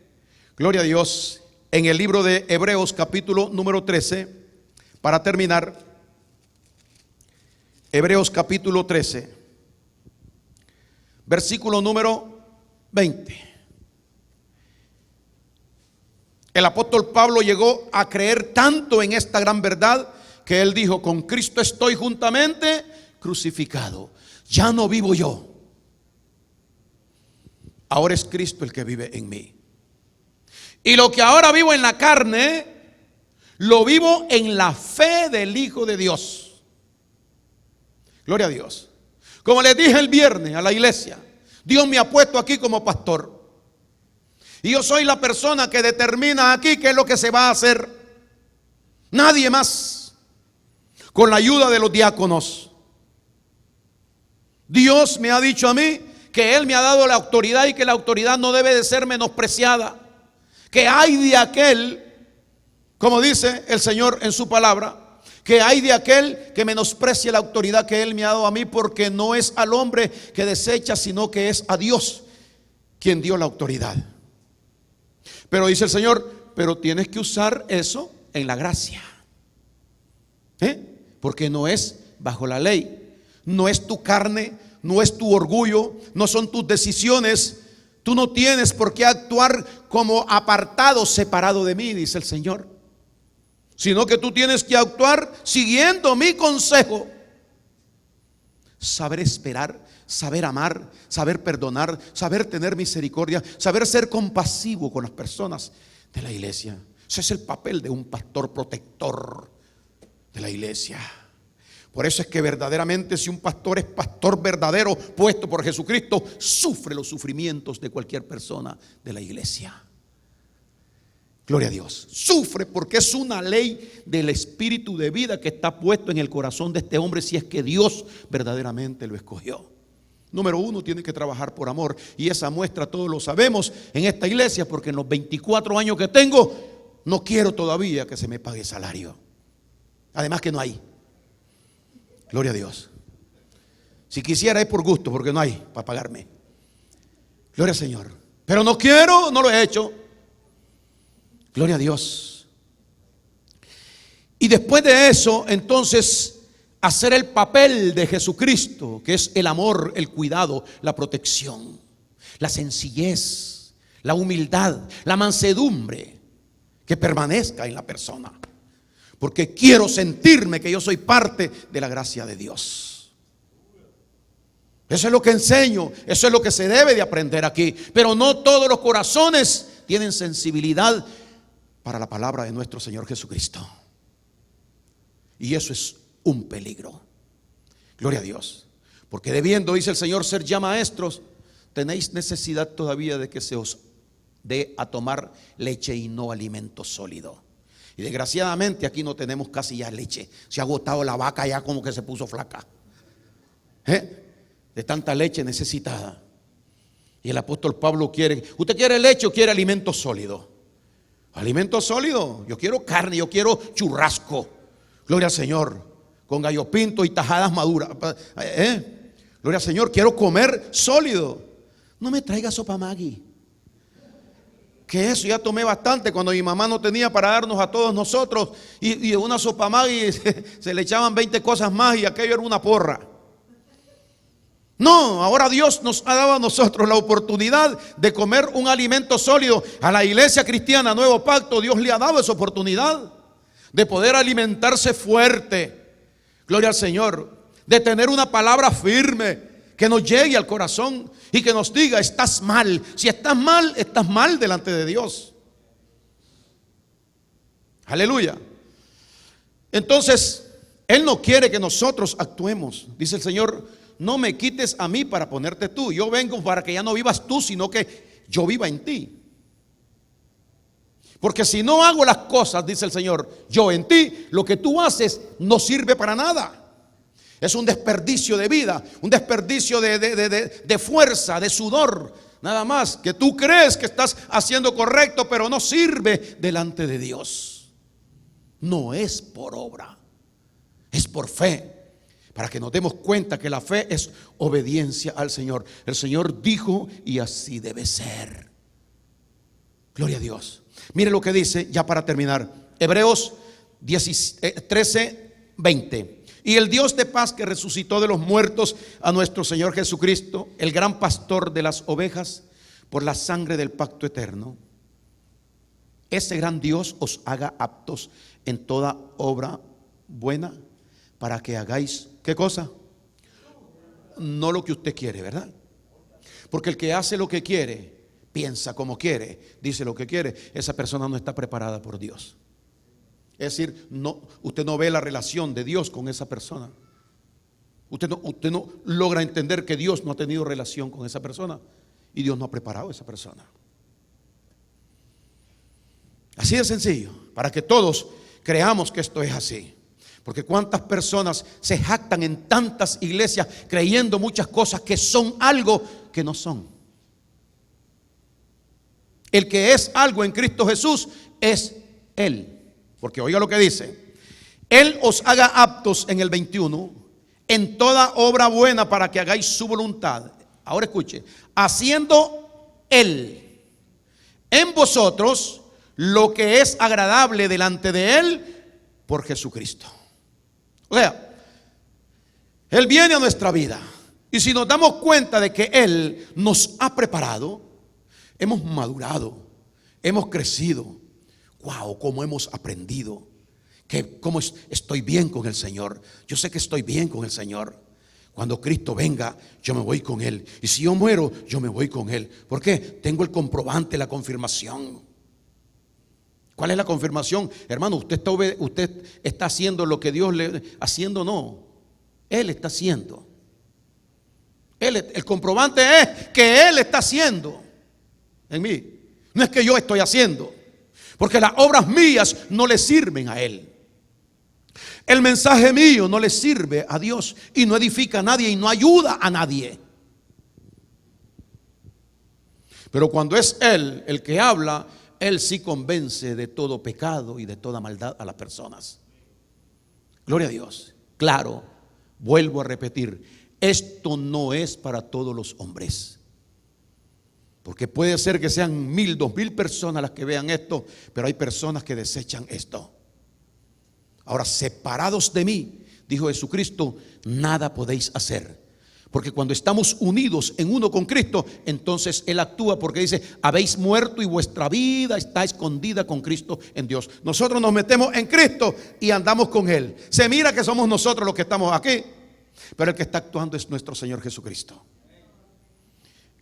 gloria a Dios, en el libro de Hebreos capítulo número 13, para terminar, Hebreos capítulo 13, versículo número 20. El apóstol Pablo llegó a creer tanto en esta gran verdad que él dijo, con Cristo estoy juntamente crucificado. Ya no vivo yo. Ahora es Cristo el que vive en mí. Y lo que ahora vivo en la carne, lo vivo en la fe del Hijo de Dios. Gloria a Dios. Como les dije el viernes a la iglesia, Dios me ha puesto aquí como pastor. Y yo soy la persona que determina aquí qué es lo que se va a hacer. Nadie más. Con la ayuda de los diáconos. Dios me ha dicho a mí que Él me ha dado la autoridad y que la autoridad no debe de ser menospreciada. Que hay de aquel, como dice el Señor en su palabra, que hay de aquel que menosprecie la autoridad que Él me ha dado a mí, porque no es al hombre que desecha, sino que es a Dios quien dio la autoridad. Pero dice el Señor, pero tienes que usar eso en la gracia, porque no es bajo la ley, no es tu carne, no es tu orgullo, no son tus decisiones. Tú no tienes por qué actuar como apartado, separado de mí, dice el Señor, sino que tú tienes que actuar siguiendo mi consejo. Saber esperar, saber amar, saber perdonar, saber tener misericordia, saber ser compasivo con las personas de la iglesia. Ese es el papel de un pastor protector de la iglesia. Por eso es que verdaderamente, si un pastor es pastor verdadero, puesto por Jesucristo, sufre los sufrimientos de cualquier persona de la iglesia. Gloria a Dios. Sufre porque es una ley del espíritu de vida que está puesto en el corazón de este hombre, si es que Dios verdaderamente lo escogió. Número uno, tiene que trabajar por amor. Y esa muestra todos lo sabemos en esta iglesia, porque en los 24 años que tengo, no quiero todavía que se me pague salario. Además que no hay. Gloria a Dios. Si quisiera es por gusto, porque no hay para pagarme. Gloria al Señor. Pero no quiero, no lo he hecho. Gloria a Dios. Y después de eso, entonces, hacer el papel de Jesucristo, que es el amor, el cuidado, la protección, la sencillez, la humildad, la mansedumbre, que permanezca en la persona. Porque quiero sentirme que yo soy parte de la gracia de Dios. Eso es lo que enseño, eso es lo que se debe de aprender aquí. Pero no todos los corazones tienen sensibilidad para la palabra de nuestro Señor Jesucristo. Y eso es un peligro. Gloria a Dios. Porque debiendo, dice el Señor, ser ya maestros, tenéis necesidad todavía de que se os dé a tomar leche y no alimento sólido. Y desgraciadamente aquí no tenemos casi ya leche. Se ha agotado la vaca, ya como que se puso flaca, de tanta leche necesitada. Y el apóstol Pablo quiere, ¿usted quiere leche o quiere alimento sólido? Alimento sólido. Yo quiero carne, yo quiero churrasco. Gloria al Señor. Con gallo pinto y tajadas maduras. Gloria al Señor, quiero comer sólido. No me traiga sopa Maggi, que eso ya tomé bastante cuando mi mamá no tenía para darnos a todos nosotros. Y una sopa Maggi se le echaban 20 cosas más y aquello era una porra. No, ahora Dios nos ha dado a nosotros la oportunidad de comer un alimento sólido. A la iglesia cristiana Nuevo Pacto Dios le ha dado esa oportunidad de poder alimentarse fuerte. Gloria al Señor. De tener una palabra firme que nos llegue al corazón y que nos diga: estás mal. Si estás mal delante de Dios. Aleluya. Entonces, Él no quiere que nosotros actuemos. Dice el Señor: no me quites a mí para ponerte tú. Yo vengo para que ya no vivas tú, sino que yo viva en ti. Porque si no hago las cosas, dice el Señor, yo en ti, lo que tú haces no sirve para nada. Es un desperdicio de vida, un desperdicio de fuerza, de sudor. Nada más que tú crees que estás haciendo correcto, pero no sirve delante de Dios. No es por obra, es por fe. Para que nos demos cuenta que la fe es obediencia al Señor. El Señor dijo y así debe ser. Gloria a Dios. Mire lo que dice, ya para terminar, Hebreos 13, 20. Y el Dios de paz, que resucitó de los muertos a nuestro Señor Jesucristo, el gran pastor de las ovejas, por la sangre del pacto eterno, ese gran Dios os haga aptos en toda obra buena, para que hagáis, ¿qué cosa? No lo que usted quiere, ¿verdad? Porque el que hace lo que quiere, piensa como quiere, dice lo que quiere, esa persona no está preparada por Dios. Es decir, no, usted no ve la relación de Dios con esa persona. Usted no logra entender que Dios no ha tenido relación con esa persona y Dios no ha preparado a esa persona. Así de sencillo, para que todos creamos que esto es así. Porque cuántas personas se jactan en tantas iglesias creyendo muchas cosas que son algo que no son. El que es algo en Cristo Jesús es Él. Porque oiga lo que dice: Él os haga aptos en el 21 en toda obra buena para que hagáis su voluntad. Ahora escuche: haciendo Él en vosotros lo que es agradable delante de Él por Jesucristo. O sea, Él viene a nuestra vida, y si nos damos cuenta de que Él nos ha preparado, hemos madurado, hemos crecido. Wow, cómo hemos aprendido, que cómo estoy bien con el Señor. Yo sé que estoy bien con el Señor. Cuando Cristo venga, yo me voy con Él, y si yo muero, yo me voy con Él. ¿Por qué? Tengo el comprobante, la confirmación. ¿Cuál es la confirmación? Hermano, usted está haciendo lo que Dios le haciendo, no. Él está haciendo. El comprobante es que Él está haciendo en mí. No es que yo estoy haciendo, porque las obras mías no le sirven a Él. El mensaje mío no le sirve a Dios y no edifica a nadie y no ayuda a nadie. Pero cuando es Él el que habla, Él sí convence de todo pecado y de toda maldad a las personas. Gloria a Dios. Claro, vuelvo a repetir, esto no es para todos los hombres. Porque puede ser que sean 1000, 2000 personas las que vean esto, pero hay personas que desechan esto. Ahora, separados de mí, dijo Jesucristo, nada podéis hacer. Porque cuando estamos unidos en uno con Cristo, entonces Él actúa, porque dice: habéis muerto y vuestra vida está escondida con Cristo en Dios. Nosotros nos metemos en Cristo y andamos con Él. Se mira que somos nosotros los que estamos aquí, pero el que está actuando es nuestro Señor Jesucristo.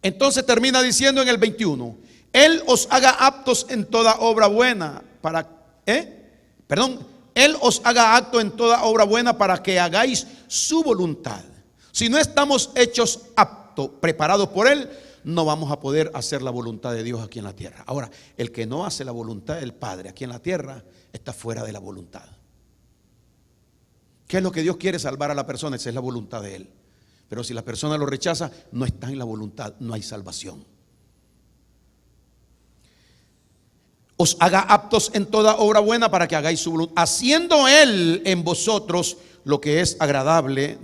Entonces termina diciendo en el 21: Él os haga aptos en toda obra buena Él os haga apto en toda obra buena para que hagáis su voluntad. Si no estamos hechos aptos, preparados por Él, no vamos a poder hacer la voluntad de Dios aquí en la tierra. Ahora, el que no hace la voluntad del Padre aquí en la tierra está fuera de la voluntad. ¿Qué es lo que Dios quiere? Salvar a la persona. Esa es la voluntad de Él. Pero si la persona lo rechaza, no está en la voluntad, no hay salvación. Os haga aptos en toda obra buena para que hagáis su voluntad, haciendo Él en vosotros lo que es agradable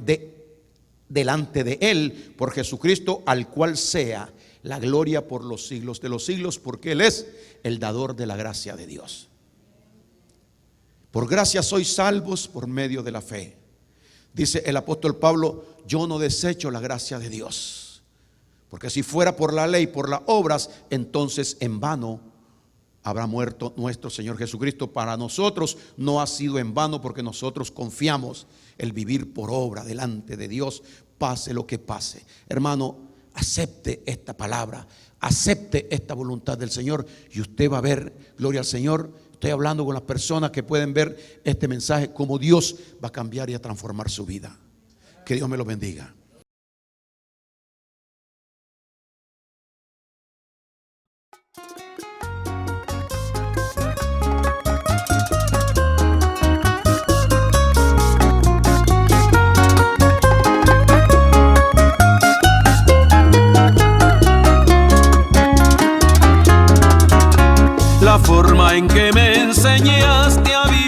delante de Él por Jesucristo, al cual sea la gloria por los siglos de los siglos, porque Él es el dador de la gracia de Dios. Por gracia sois salvos por medio de la fe. Dice el apóstol Pablo: yo no desecho la gracia de Dios, porque si fuera por la ley, por las obras, entonces en vano habrá muerto nuestro Señor Jesucristo. Para nosotros no ha sido en vano, porque nosotros confiamos el vivir por obra delante de Dios, pase lo que pase. Hermano, acepte esta palabra, acepte esta voluntad del Señor, y usted va a ver, gloria al Señor. Estoy hablando con las personas que pueden ver este mensaje, cómo Dios va a cambiar y a transformar su vida. Que Dios me lo bendiga. La forma en que me enseñaste a vivir